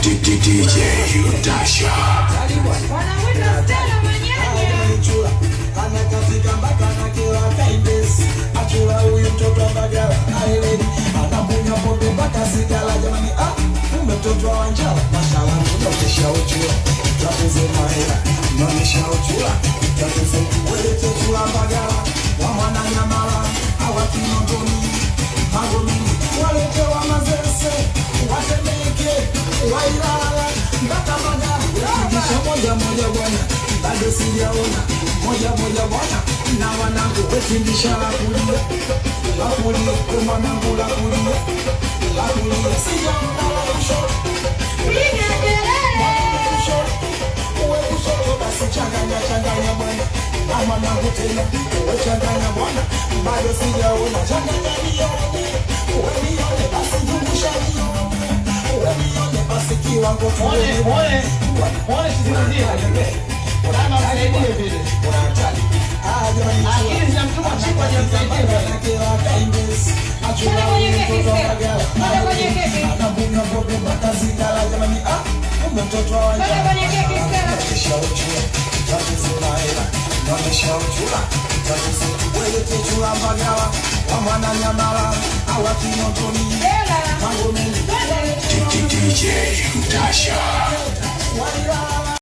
DJ Dasha anakatika mpaka na kila kaibesi achula huyu mtoto Mbagala aeledi anakunywa pombe mpaka sigala jamani kumbe mtoto wa Wanjala mashallah unaonyesha uchula tatizo mahela unaonyesha uchula tatizo welete chula Mbagala wa mwana Nyamala hawa Kinondoni Magomeni walete wa Mazese watemeke wailala mpaka Mbagala kisha moja moja bwana bado sijaona moja moja bwana na wanangu wetindisha la kulia kwa mwanangu la kulia sijaona la kushoto piga kelele uwe kushoto basi changanya bwana na mwanangu tena uwe changanya bwana bado sijaona changanya nione uwe nione basi zungusha nione uwe nione basi kiwango pole sizirudia kama msaidie vile unataka akili zinamtuma chikwa jamsaidia kila kaibesi achuna mtoto wa Mbagala anabunya bobe makazi kala jamani kumbe mtoto wa Wanjala kisha uchua tatizo la hela naonyesha uchula tatizo welete chula Mbagala wa mwana Nyamala hawa Kinondoni Magomeni DJ Dasha